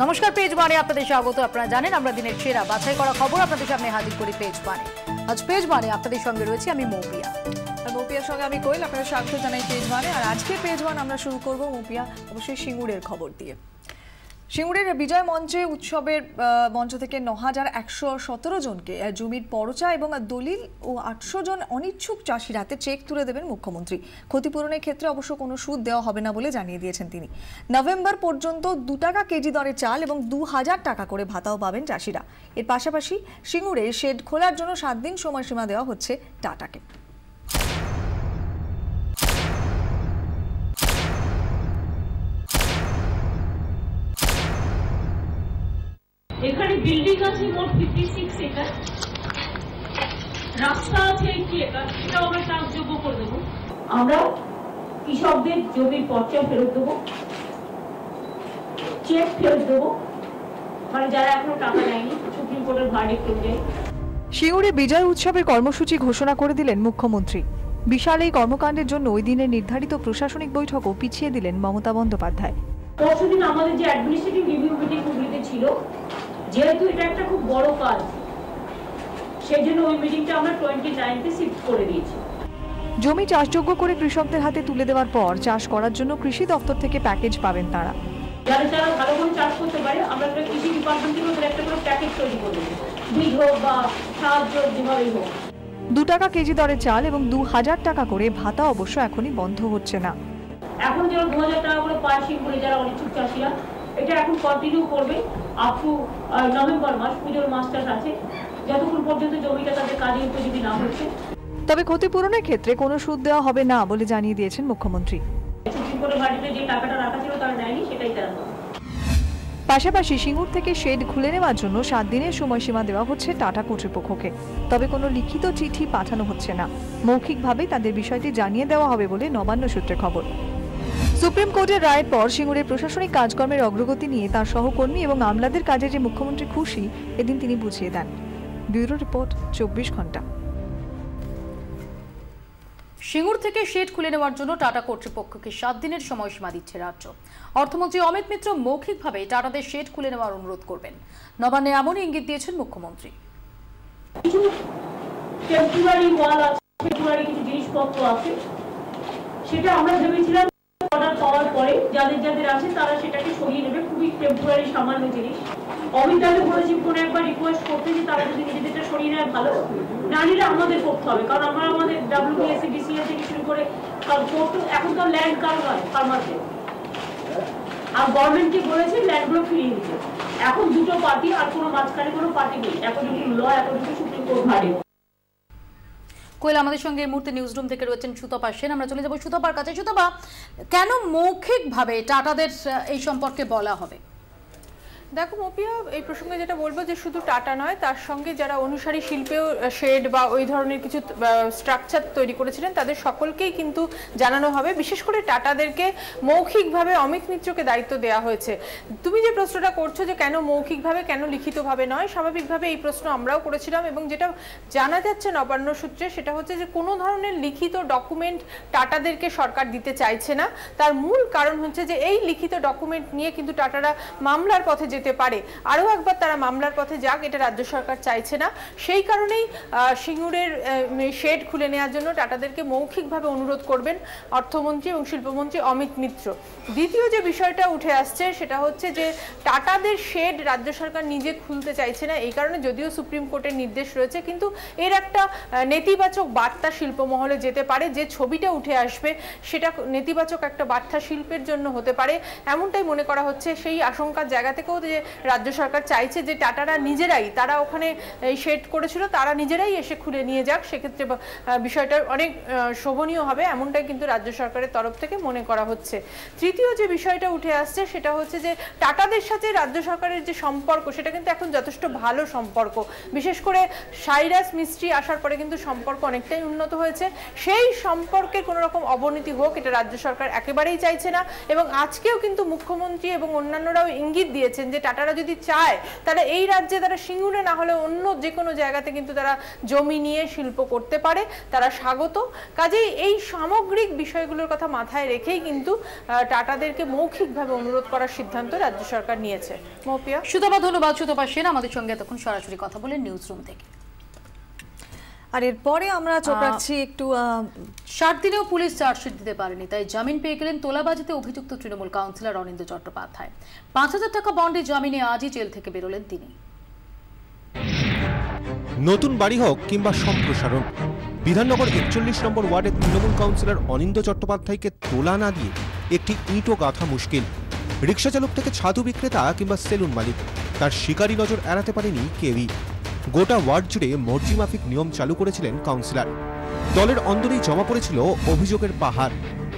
নমস্কার, পেজ ওয়ানে আপনাদের স্বাগত। আপনারা জানেন আমরা দিনের সেরা বাছাই করা খবর আপনাদের সামনে হাজির করি পেজ ওয়ানে। আজ পেজ ওয়ানে আপনাদের সঙ্গে রয়েছে আমি মৌপিয়া, আর মৌপিয়ার সঙ্গে আমি কোয়েল। আপনাদের স্বাগত জানাই পেজ ওয়ানে। আর আজকে পেজ ওয়ান আমরা শুরু করব মৌপিয়া অবশ্যই সিঙ্গুরের খবর দিয়ে। সিঙ্গুরের বিজয় মঞ্চে উৎসবের মঞ্চ থেকে ৯,১১৭ জনকে জমির পরচা এবং দলিল ও ৮০০ জন অনিচ্ছুক চাষির হাতে চেক তুলে দেবেন মুখ্যমন্ত্রী। ক্ষতিপূরণের ক্ষেত্রে অবশ্য কোনো সুদ দেওয়া হবে না বলে জানিয়ে দিয়েছেন তিনি। নভেম্বর পর্যন্ত ২ টাকা কেজি দরে চাল এবং ২,০০০ টাকা করে ভাতাও পাবেন চাষিরা। এর পাশাপাশি সিঙ্গুরে শেড খোলার জন্য ৭ দিন সময়সীমা দেওয়া হচ্ছে টাটাকে। এখানে বিল্ডিং আছে মোট 56 একর, রাস্তা আছে 80 একর, এটাও আমরা চাষযোগ্য করে দেবো। আমরা কৃষকদের জমির পর্চা ফেরত দেবো, চেক ফেরত দেবো, মানে যারা এখনো টাকা দেয়নি, সুপ্রিম কোর্টের ভার্ডিক্ট অনুযায়ী। সিঙ্গুরে বিজয় উৎসবের কর্মসূচি ঘোষণা করে দিলেন মুখ্যমন্ত্রী। বিশাল এই কর্মকাণ্ডের জন্য ওই দিনের নির্ধারিত প্রশাসনিক বৈঠকও পিছিয়ে দিলেন মমতা বন্দ্যোপাধ্যায়। পরশুদিন আমাদের যে অ্যাডমিনিস্ট্রেটিভ রিভিউ মিটিং হুগলিতে ছিল, যেহেতু এটা একটা খুব বড় কাজ, সেই জন্য ওই মিটিংটা আমরা 29তে শিফট করে দিয়েছি। জমি চাষযোগ্য করে কৃষকদের হাতে তুলে দেওয়ার পর চাষ করার জন্য কৃষি দপ্তর থেকে প্যাকেজ পাবেন তারা। যারা ভালো করে চাষ করতে পারে, আমরা একটা কৃষি ডিপার্টমেন্ট থেকে ওদের একটা করে প্যাকেজ তৈরি করে দেবো, বীজ হোক বা সাহায্য যেভাবেই হোক। ২ টাকা কেজি দরে চাল এবং ২,০০০ টাকা করে ভাতা অবশ্য এখনই বন্ধ হচ্ছে না। এখন যেমন ২,০০০ টাকা করে পায় সিঙ্গুরে যারা অনিচ্ছুক চাষিরা, এটা এখন কন্টিনিউ করবে আপ টু নভেম্বর মাস, পুজোর মাসটাস আছে, যতক্ষণ পর্যন্ত জমিটা তাদের কাজে উপযোগী না হচ্ছে। তবে ক্ষতিপূরণের ক্ষেত্রে কোনো সুদ দেওয়া হবে না বলে জানিয়ে দিয়েছেন মুখ্যমন্ত্রী। সুপ্রিম কোর্টের ভার্ডিক্টে যে টাকাটা রাখা ছিল তারা নেয়নি, সেটাই তারা। পাশাপাশি সিঙ্গুর থেকে শেড খুলে নেওয়ার জন্য ৭ দিনের সময়সীমা দেওয়া হচ্ছে টাটা কর্তৃপক্ষকে। তবে কোনো লিখিত চিঠি পাঠানো হচ্ছে না, মৌখিকভাবে তাদের বিষয়টি জানিয়ে দেওয়া হবে বলে নবান্ন সূত্রে খবর। সুপ্রিম কোর্টের রায়ের পর সিঙ্গুরের প্রশাসনিক কাজকর্মের অগ্রগতি নিয়ে তার সহকর্মী এবং আমলাদের কাজে যে মুখ্যমন্ত্রী খুশি, এদিন তিনি বুঝিয়ে দেন। ব্যুরো রিপোর্ট, ২৪ ঘন্টা। সিঙ্গুর থেকে শেড খুলে নেওয়ার জন্য টাটা কর্তৃপক্ষকে ৭ দিনের সময়সীমা দিচ্ছে রাজ্য। অর্থমন্ত্রী অমিত মিত্র মৌখিকভাবে টাটাদের শেড খুলে নেওয়ার অনুরোধ করবেন। নবান্নে এমন ইঙ্গিত দিয়েছেন মুখ্যমন্ত্রী। কিছু টেম্পোরারি ওয়াল আছে, টেম্পোরারি কিছু জিনিসপত্র আছে, সেটা আমরা ভেবেছিলাম অর্ডার পাওয়ার পরে যাদের যাদের আছে তারা সেটাকে সরিয়ে নেবে, খুবই টেম্পোরারি সামান্য জিনিস। অমিতাকে বলেছি কোনো একবার রিকোয়েস্ট করতে যে তারা যদি নিজেদেরটা সরিয়ে নেয় ভালো, না নিলে আমাদের করতে হবে, কারণ আমরা আমাদের WBSC DCA থেকে শুরু করে এখন তো ল্যান্ড কার নয়, ফার্মারদের, আর গভর্নমেন্টকে বলেছে ল্যান্ডগুলো ফিরিয়ে দিতে। এখন দুটো পার্টি, আর কোনো মাঝখানে কোনো পার্টি নেই, according to law, according to supreme court verdict. Koel, আমাদের সঙ্গে এই মুহূর্তে নিউজ রুম থেকে রয়েছেন সুতপা সেন। আমরা চলে যাবো সুতপার কাছে। সুতপা, কেন মৌখিকভাবে টাটাদের এই সম্পর্কে বলা হবে? দেখো মৌপিয়া, এই প্রসঙ্গে যেটা বলবো যে শুধু টাটা নয়, তার সঙ্গে যারা অনুসারী শিল্পেও শেড বা ওই ধরনের কিছু স্ট্রাকচার তৈরি করেছিলেন তাদের সকলকেই কিন্তু জানানো হবে। বিশেষ করে টাটাদেরকে মৌখিকভাবে অমিত মিত্রকে দায়িত্ব দেওয়া হয়েছে। তুমি যে প্রশ্নটা করছো যে কেন মৌখিকভাবে, কেন লিখিতভাবে নয়, স্বাভাবিকভাবে এই প্রশ্ন আমরাও করেছিলাম এবং যেটা জানা যাচ্ছে নবান্ন সূত্রে সেটা হচ্ছে যে কোনো ধরনের লিখিত ডকুমেন্ট টাটাদেরকে সরকার দিতে চাইছে না। তার মূল কারণ হচ্ছে যে এই লিখিত ডকুমেন্ট নিয়ে কিন্তু টাটারা মামলার পথে যেতে পারে, আরও একবার তারা মামলার পথে যাক, এটা রাজ্য সরকার চাইছে না। সেই কারণেই সিঙ্গুরের শেড খুলে নেওয়ার জন্য টাটাদেরকে মৌখিকভাবে অনুরোধ করবেন অর্থমন্ত্রী এবং শিল্পমন্ত্রী অমিত মিত্র। দ্বিতীয় যে বিষয়টা উঠে আসছে সেটা হচ্ছে যে টাটাদের শেড রাজ্য সরকার নিজে খুলতে চাইছে না, এই কারণে যদিও সুপ্রিম কোর্টের নির্দেশ রয়েছে, কিন্তু এর একটা নেতিবাচক বার্তা শিল্পমহলে যেতে পারে। যে ছবিটা উঠে আসবে সেটা নেতিবাচক একটা বার্তা শিল্পের জন্য হতে পারে, এমনটাই মনে করা হচ্ছে। সেই আশঙ্কার জায়গা থেকেও যে রাজ্য সরকার চাইছে যে টাটারা নিজেরাই, তারা ওখানে শেড করেছিল, তারা নিজেরাই এসে খুলে নিয়ে যাক, সেক্ষেত্রে বিষয়টা অনেক শোভনীয় হবে, এমনটাই কিন্তু রাজ্য সরকারের তরফ থেকে মনে করা হচ্ছে। তৃতীয় যে বিষয়টা উঠে আসছে সেটা হচ্ছে যে টাটাদের সাথে রাজ্য সরকারের যে সম্পর্ক সেটা কিন্তু এখন যথেষ্ট ভালো সম্পর্ক। বিশেষ করে সাইরাস মিস্ত্রি আসার পরে কিন্তু সম্পর্ক অনেকটাই উন্নত হয়েছে। সেই সম্পর্কের কোনো রকম অবনতি হোক এটা রাজ্য সরকার একেবারেই চাইছে না। এবং আজকেও কিন্তু মুখ্যমন্ত্রী এবং অন্যান্যরাও ইঙ্গিত দিয়েছেন যে টাটারা যদি চায় তারা এই রাজ্যে তারা সিঙ্গুরে না হলে অন্য যে কোনো জায়গাতে কিন্তু তারা জমি নিয়ে শিল্প করতে পারে, তারা স্বাগত। কাজেই এই সামগ্রিক বিষয়গুলোর কথা মাথায় রেখেই কিন্তু টাটাদেরকে মৌখিকভাবে অনুরোধ করার সিদ্ধান্ত রাজ্য সরকার নিয়েছে। মৌপিয়া। সুতপা, ধন্যবাদ। সুতপা সেন আমাদের সঙ্গে তখন সরাসরি কথা বলেন নিউজ রুম থেকে। আর এরপরে আমরা চোখ রাখছি একটু 60 দিনেও পুলিশ চার্জশিট দিতে পারেনি, তাই জামিন পেয়ে গেলেন তোলাবাজিতে অভিযুক্ত তৃণমূল কাউন্সিলর অনিন্দ্য চট্টোপাধ্যায়। 5000 টাকা বন্ডে জামিনে আজই জেল থেকে বেরোলেন তিনি। নতুন বাড়ি হোক কিংবা সম্প্রসারণ, বিধাননগর 41 নম্বর ওয়ার্ডের তৃণমূল কাউন্সিলর অনিন্দ্য চট্টোপাধ্যায়কে তোলা না দিয়ে একটি ইঁটও গাঁথা মুশকিল। রিক্সা চালক থেকে ছাতু বিক্রেতা কিংবা সেলুন মালিক, তার শিকারী নজর এড়াতে পারেনি কেউই। গোটা ওয়ার্ড জুড়ে মর্জি মাফিক নিয়ম চালু করেছিলেন কাউন্সিলর। দলের অন্দরেই জমা পড়েছিল অভিযোগের পাহাড়।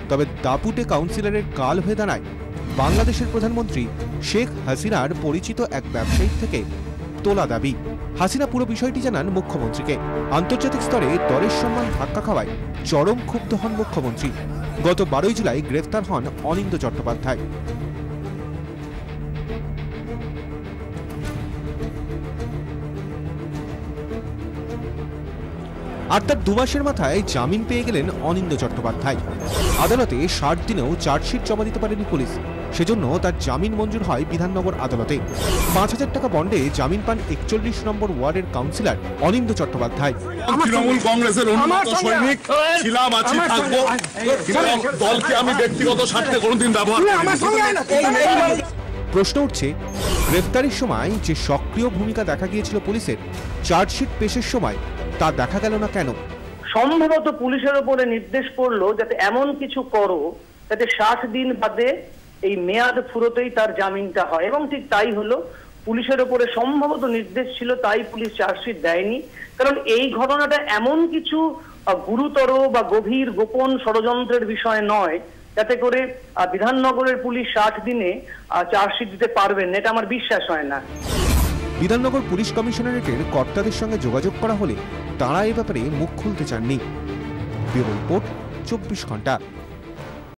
তবে দাপুটে কাউন্সিলরের কাল হয়ে দাঁড়ায় বাংলাদেশের প্রধানমন্ত্রী শেখ হাসিনার পরিচিত এক ব্যবসায়ীর থেকে তোলা দাবি। হাসিনা পুরো বিষয়টি জানান মুখ্যমন্ত্রীকে। আন্তর্জাতিক স্তরে দলের সম্মান ধাক্কা খাওয়ায় চরম ক্ষুব্ধ হন মুখ্যমন্ত্রী। গত 12 জুলাই গ্রেফতার হন অনিন্দ্য চট্টোপাধ্যায়। আর তার 2 মাসের মাথায় জামিন পেয়ে গেলেন অনিন্দ্য চট্টোপাধ্যায়। আদালতে 60 দিনেও চার্জশিট জমা দিতে পারেনি পুলিশ, সেজন্য তার জামিন মঞ্জুর হয় বিধাননগর আদালতে। 5000 টাকা বন্ডে জামিন পান 41 নম্বর ওয়ার্ডের কাউন্সিলর অনিন্দ্য চট্টোপাধ্যায়। তৃণমূল কংগ্রেসের উন্নত সৈনিক ছিলাম, আছি, থাকবো, কিন্তু দলকে আমি ব্যক্তিগত স্বার্থে কোনোদিন ব্যবহার করিনি। প্রশ্ন উঠছে, গ্রেফতারির সময় যে সক্রিয় ভূমিকা দেখা গিয়েছিল পুলিশের, চার্জশিট পেশের সময় তা দেখা গেল না কেন? সম্ভবত পুলিশের উপরে নির্দেশ পড়লো যাতে এমন কিছু করো যাতে 60 দিন বাদে এই মেয়াদ ফুরোতেই তার জামিনটা হয়, এবং ঠিক তাই হলো। পুলিশের উপরে সম্ভবত নির্দেশ ছিল, তাই পুলিশ চার্জশিট দেয়নি। কারণ এই ঘটনাটা এমন কিছু গুরুতর বা গভীর গোপন ষড়যন্ত্রের বিষয় নয় যাতে করে বিধাননগরের পুলিশ 60 দিনে চার্জশিট দিতে পারবেন, এটা আমার বিশ্বাস হয় না। বিধাননগর পুলিশ কমিশনারেটের কর্তাদের সঙ্গে যোগাযোগ করা হলে তাঁরা এ ব্যাপারে মুখ খুলতে চাননি। ব্যুরো রিপোর্ট, 24 ঘন্টা।